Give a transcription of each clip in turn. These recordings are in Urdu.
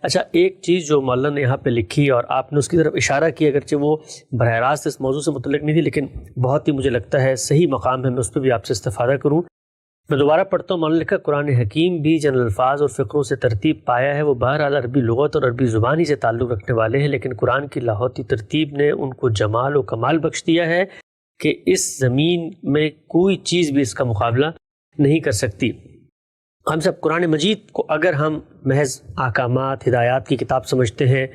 اچھا، ایک چیز جو مولانا نے یہاں پہ لکھی اور آپ نے اس کی طرف اشارہ کیا، اگرچہ وہ براہ راست اس موضوع سے متعلق نہیں تھی لیکن بہت ہی مجھے لگتا ہے صحیح مقام ہے میں اس پہ بھی آپ سے استفادہ کروں. میں دوبارہ پڑھتا ہوں. مولانا نے لکھا قرآن حکیم بھی جن الفاظ اور فقروں سے ترتیب پایا ہے وہ بہرحال عربی لغت اور عربی زبانی سے تعلق رکھنے والے ہیں، لیکن قرآن کی لاہوتی ترتیب نے ان کو جمال و کمال بخش دیا ہے کہ اس زمین میں کوئی چیز بھی اس کا مقابلہ نہیں کر سکتی. ہم سب قرآن مجید کو اگر ہم محض احکامات ہدایات کی کتاب سمجھتے ہیں،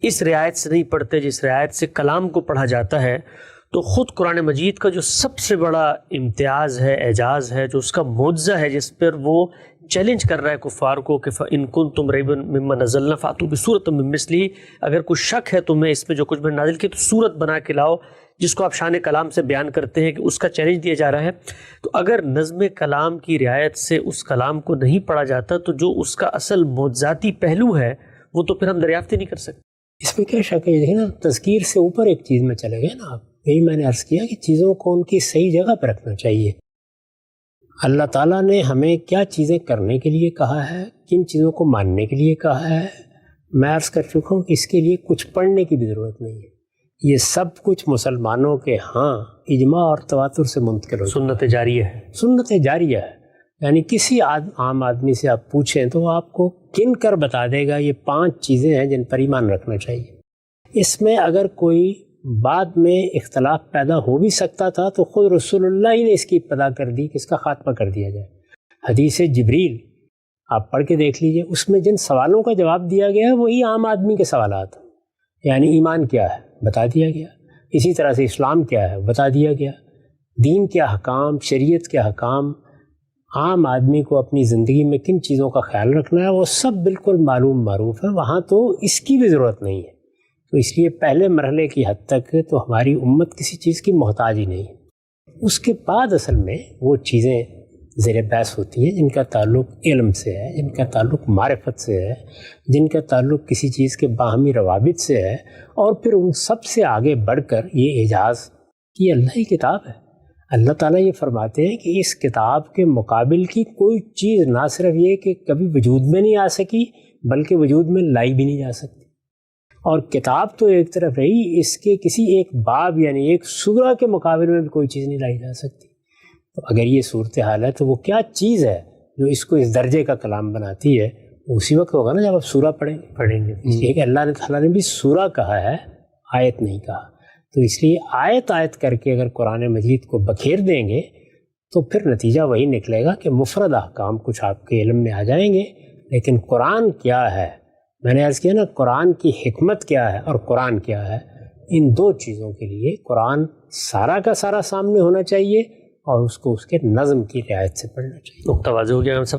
اس رعایت سے نہیں پڑھتے جس رعایت سے کلام کو پڑھا جاتا ہے، تو خود قرآن مجید کا جو سب سے بڑا امتیاز ہے، اعجاز ہے، جو اس کا معجزہ ہے، جس پر وہ چیلنج کر رہا ہے کفار کو کہ فَإِن كُنتُمْ رَيْبًا مِّمَّا نَزَّلْنَا فَأْتُوا بِسُورَةٍ مِّن مِّثْلِهِ، اگر کوئی شک ہے تمہیں اس میں جو کچھ میں نازل کیا تو صورت بنا کے لاؤ، جس کو آپ شان کلام سے بیان کرتے ہیں کہ اس کا چیلنج دیا جا رہا ہے. تو اگر نظم کلام کی رعایت سے اس کلام کو نہیں پڑھا جاتا تو جو اس کا اصل معجزاتی پہلو ہے وہ تو پھر ہم دریافت ہی نہیں کر سکتے. اس میں کیا شک ہے؟ دیکھیں نا، تذکیر سے اوپر ایک چیز میں چلے گئے نا آپ. یہی میں نے عرض کیا کہ چیزوں کو ان کی صحیح جگہ پہ رکھنا چاہیے. اللہ تعالیٰ نے ہمیں کیا چیزیں کرنے کے لیے کہا ہے، کن چیزوں کو ماننے کے لیے کہا ہے، میں عرض کر چکا ہوں کہ اس کے لیے کچھ پڑھنے کی بھی ضرورت نہیں ہے. یہ سب کچھ مسلمانوں کے ہاں اجماع اور تواتر سے منتقل ہو، سنت جاریہ ہے. سنت جاریہ ہے. یعنی کسی عام آدمی سے آپ پوچھیں تو وہ آپ کو کن کر بتا دے گا یہ 5 چیزیں ہیں جن پر ایمان رکھنا چاہیے. اس میں اگر کوئی بعد میں اختلاف پیدا ہو بھی سکتا تھا تو خود رسول اللہ ہی نے اس کی ابتدا کر دی کہ اس کا خاتمہ کر دیا جائے. حدیث جبریل آپ پڑھ کے دیکھ لیجئے، اس میں جن سوالوں کا جواب دیا گیا ہے وہی عام آدمی کے سوالات ہیں. یعنی ایمان کیا ہے بتا دیا گیا، اسی طرح سے اسلام کیا ہے بتا دیا گیا، دین کے احکام، شریعت کے احکام، عام آدمی کو اپنی زندگی میں کن چیزوں کا خیال رکھنا ہے وہ سب بالکل معلوم معروف ہے. وہاں تو اس کی بھی ضرورت نہیں ہے. تو اس لیے پہلے مرحلے کی حد تک تو ہماری امت کسی چیز کی محتاج ہی نہیں ہے. اس کے بعد اصل میں وہ چیزیں زیر بحث ہوتی ہیں جن کا تعلق علم سے ہے، جن کا تعلق معرفت سے ہے، جن کا تعلق کسی چیز کے باہمی روابط سے ہے، اور پھر ان سب سے آگے بڑھ کر یہ اعجاز کہ اللہ کی کتاب ہے. اللہ تعالیٰ یہ فرماتے ہیں کہ اس کتاب کے مقابل کی کوئی چیز نہ صرف یہ کہ کبھی وجود میں نہیں آ سکی بلکہ وجود میں لائی بھی نہیں جا سکتی. اور کتاب تو ایک طرف رہی، اس کے کسی ایک باب یعنی ایک سورہ کے مقابل میں بھی کوئی چیز نہیں لائی جا سکتی. تو اگر یہ صورتحال ہے تو وہ کیا چیز ہے جو اس کو اس درجے کا کلام بناتی ہے؟ اسی وقت ہوگا نا جب آپ سورہ پڑھیں گے. ایک اللہ تعالیٰ نے بھی سورہ کہا ہے، آیت نہیں کہا. تو اس لیے آیت کر کے اگر قرآن مجید کو بکھیر دیں گے تو پھر نتیجہ وہی نکلے گا کہ مفرد احکام کچھ آپ کے علم میں آ جائیں گے. لیکن قرآن کیا ہے، میں نے عرض کیا نا، قرآن کی حکمت کیا ہے اور قرآن کیا ہے، ان 2 چیزوں کے لیے قرآن سارا کا سارا سامنے ہونا چاہیے اور اس کو اس کے نظم کی رعایت سے پڑھنا چاہیے. نقطہ واضح ہو گیا ہم سب.